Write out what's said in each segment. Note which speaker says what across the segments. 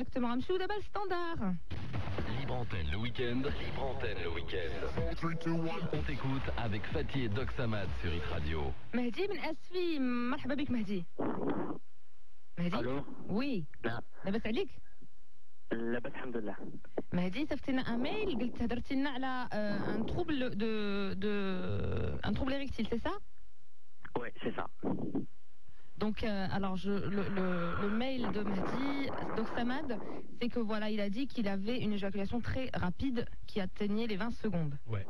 Speaker 1: Exactement, Amchou, d'abord le standard.
Speaker 2: Libre antenne le week-end. Libre antenne le week-end. On t'écoute avec Fatih et Doc Samad sur Hit Radio.
Speaker 1: Mehdi Ben Asfi, مرحبا بك Mehdi. Mehdi.
Speaker 3: Allô.
Speaker 1: Oui.
Speaker 3: نعم.
Speaker 1: لاباس عليك؟
Speaker 3: لاباس الحمد لله.
Speaker 1: مهدي صيفطي لنا ايميل قلت هضرتي لنا على ان trouble un trouble érectile, c'est ça?
Speaker 3: Oui, c'est ça.
Speaker 1: Donc, alors, le mail de Mehdi, Doc Samad, c'est que voilà, il a dit qu'il avait une éjaculation très rapide qui atteignait les 20 secondes.
Speaker 4: Ouais.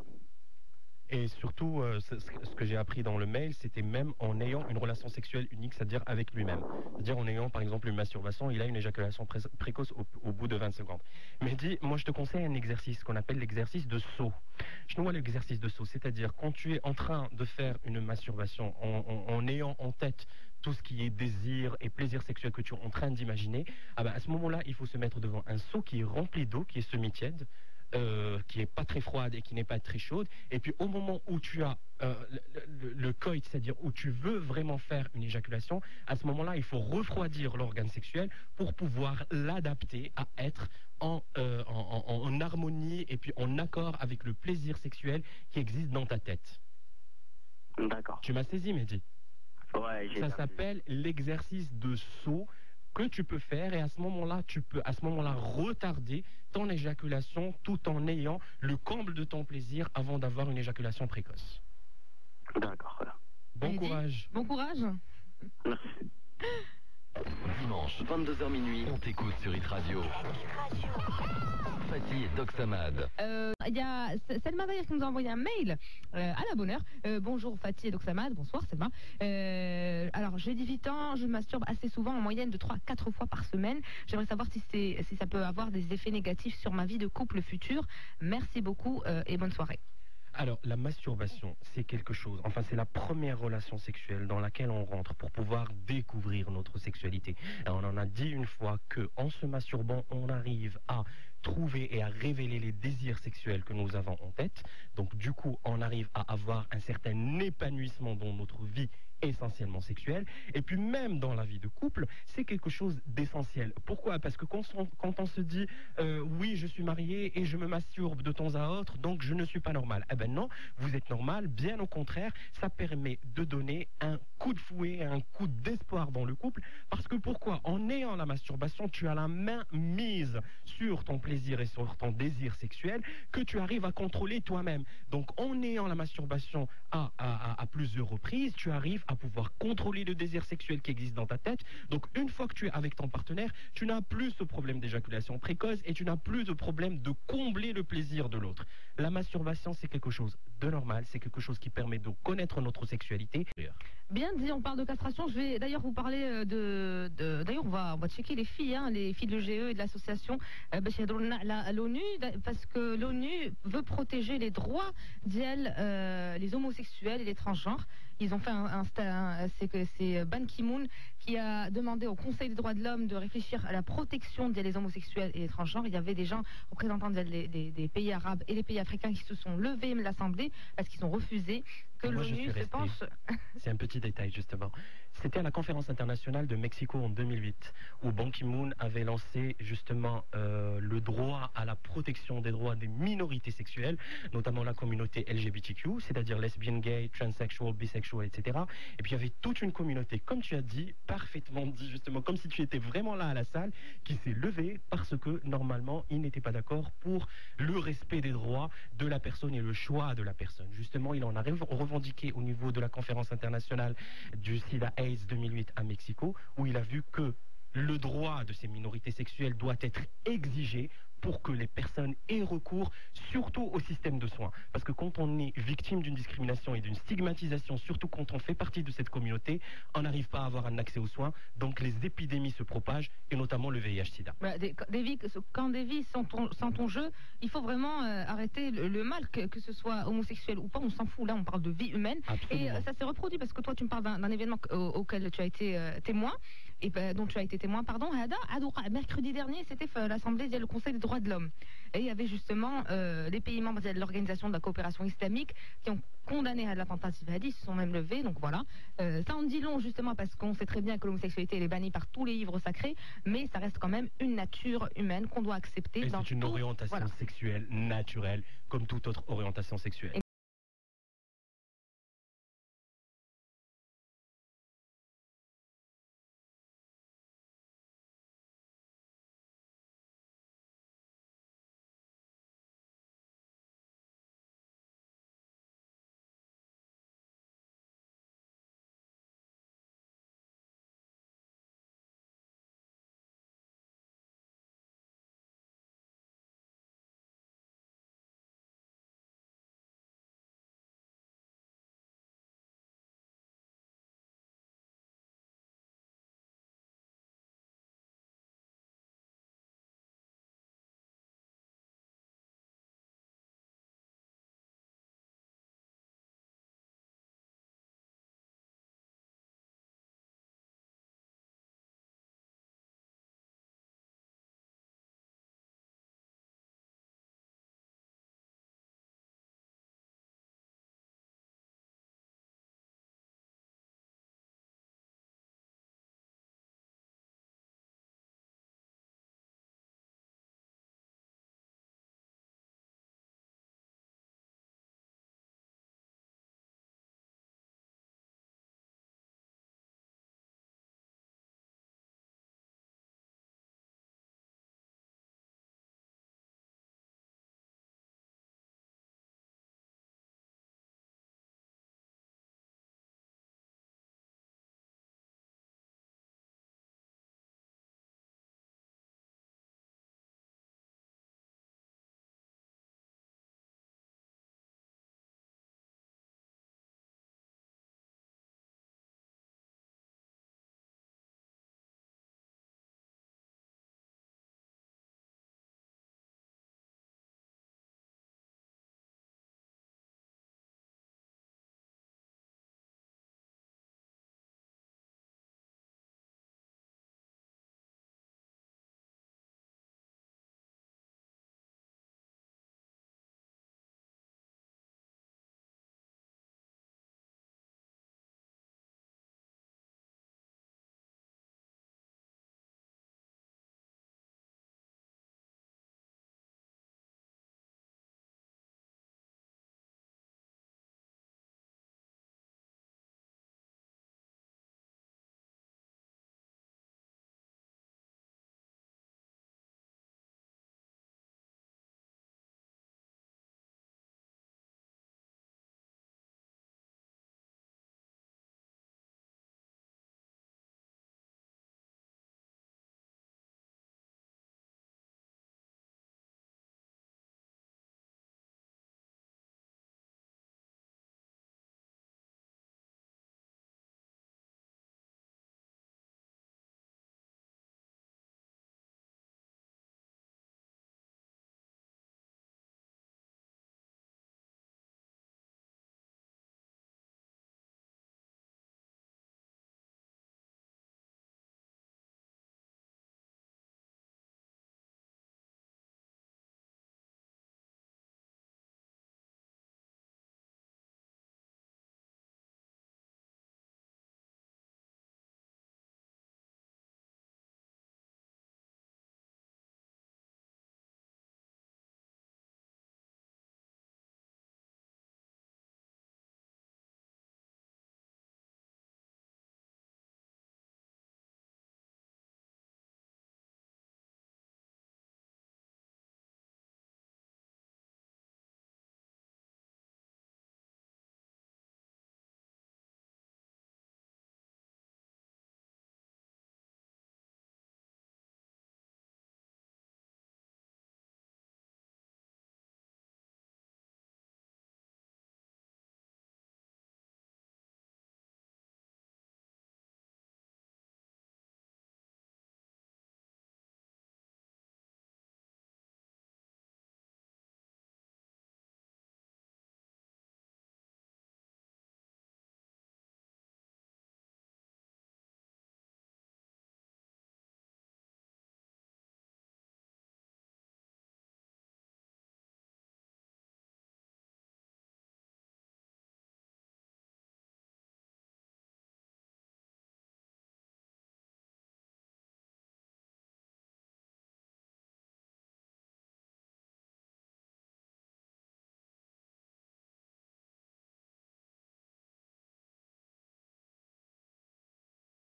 Speaker 4: Et surtout, ce que j'ai appris dans le mail, c'était même en ayant une relation sexuelle unique, c'est-à-dire avec lui-même. C'est-à-dire en ayant, par exemple, une masturbation, il a une éjaculation précoce au bout de 20 secondes. Mais dis, moi je te conseille un exercice qu'on appelle l'exercice de saut. Je vois l'exercice de saut, c'est-à-dire quand tu es en train de faire une masturbation en ayant en tête tout ce qui est désir et plaisir sexuel que tu es en train d'imaginer, ah ben à ce moment-là, il faut se mettre devant un seau qui est rempli d'eau, qui est semi-tiède, qui n'est pas très froide et qui n'est pas très chaude. Et puis au moment où tu as le coït, c'est-à-dire où tu veux vraiment faire une éjaculation, à ce moment-là, il faut refroidir l'organe sexuel pour pouvoir l'adapter à être en harmonie et puis en accord avec le plaisir sexuel qui existe dans ta tête.
Speaker 3: D'accord.
Speaker 4: Tu m'as saisi, Mehdi?
Speaker 3: Ouais, j'ai
Speaker 4: Ça s'appelle l'exercice de saut que tu peux faire, et à ce moment-là, tu peux retarder ton éjaculation tout en ayant le comble de ton plaisir avant d'avoir une éjaculation précoce.
Speaker 3: D'accord, voilà.
Speaker 4: Bon courage.
Speaker 1: Bon courage.
Speaker 3: Merci.
Speaker 2: Dimanche, 22h minuit, on t'écoute sur Hit Radio. Fatih et Doc Samad.
Speaker 1: Il y a Selma d'ailleurs qui nous a envoyé un mail à la bonne heure. Bonjour Fatih et Doc Samad, bonsoir Selma. Alors j'ai 18 ans, je masturbe assez souvent, en moyenne de 3 à 4 fois par semaine. J'aimerais savoir si ça peut avoir des effets négatifs sur ma vie de couple futur. Merci beaucoup et bonne soirée.
Speaker 4: Alors, la masturbation, c'est quelque chose, enfin c'est la première relation sexuelle dans laquelle on rentre pour pouvoir découvrir notre sexualité. Et on en a dit une fois que en se masturbant, on arrive à trouver et à révéler les désirs sexuels que nous avons en tête. Donc du coup, on arrive à avoir un certain épanouissement dans notre vie essentiellement sexuelle. Et puis même dans la vie de couple, c'est quelque chose d'essentiel. Pourquoi? Parce que quand on se dit oui, je suis marié et je me masturbe de temps à autre, donc je ne suis pas normal. Eh ben non, vous êtes normal. Bien au contraire, ça permet de donner un coup de fouet, un coup d'espoir dans le couple. Parce que pourquoi? En ayant la masturbation, tu as la main mise sur ton plaisir et sur ton désir sexuel que tu arrives à contrôler toi-même. Donc en ayant la masturbation à plusieurs reprises, tu arrives à pouvoir contrôler le désir sexuel qui existe dans ta tête. Donc une fois que tu es avec ton partenaire, tu n'as plus ce problème d'éjaculation précoce et tu n'as plus de problème de combler le plaisir de l'autre. La masturbation, c'est quelque chose de normal, c'est quelque chose qui permet de connaître notre sexualité.
Speaker 1: Bien dit, on parle de castration. Je vais d'ailleurs vous parler d'ailleurs on va checker les filles de l'EGE et de l'association à l'ONU, parce que l'ONU veut protéger les droits d'elles, les homosexuels et les transgenres. Ils ont fait c'est Ban Ki-moon qui a demandé au Conseil des droits de l'homme de réfléchir à la protection des homosexuels et les transgenres. Il y avait des gens représentants des pays arabes et des pays africains qui se sont levés de l'Assemblée parce qu'ils ont refusé que l'ONU se penche.
Speaker 4: C'est un petit détail justement. C'était à la conférence internationale de Mexico en 2008 où Ban Ki-moon avait lancé justement le droit à la protection des droits des minorités sexuelles, notamment la communauté LGBTQ, c'est-à-dire lesbian, gay, transsexual, bisexual, etc. Et puis il y avait toute une communauté, comme tu as dit, parfaitement dit justement, comme si tu étais vraiment là à la salle, qui s'est levée parce que normalement ils n'étaient pas d'accord pour le respect des droits de la personne et le choix de la personne. Justement, il en a revendiqué au niveau de la conférence internationale du SIDA AIDS 2008 à Mexico, où il a vu que le droit de ces minorités sexuelles doit être exigé pour que les personnes aient recours surtout au système de soins. Parce que quand on est victime d'une discrimination et d'une stigmatisation, surtout quand on fait partie de cette communauté, on n'arrive pas à avoir un accès aux soins, donc les épidémies se propagent, et notamment le VIH-Sida.
Speaker 1: Quand des vies sont en jeu, il faut vraiment arrêter le mal, que ce soit homosexuel ou pas, on s'en fout, là on parle de vie humaine. Absolument. Et ça s'est reproduit, parce que toi tu me parles d'un événement auquel tu as été témoin, et dont tu as été témoin, pardon, mercredi dernier, c'était l'Assemblée le Conseil des droits de l'homme. Et il y avait justement les pays membres de l'Organisation de la coopération islamique qui ont condamné à l'attentat Hadi, ils se sont même levés, donc voilà. Ça en dit long justement parce qu'on sait très bien que l'homosexualité elle est bannie par tous les livres sacrés, mais ça reste quand même une nature humaine qu'on doit accepter.
Speaker 4: Et c'est une orientation sexuelle naturelle, comme toute autre orientation sexuelle.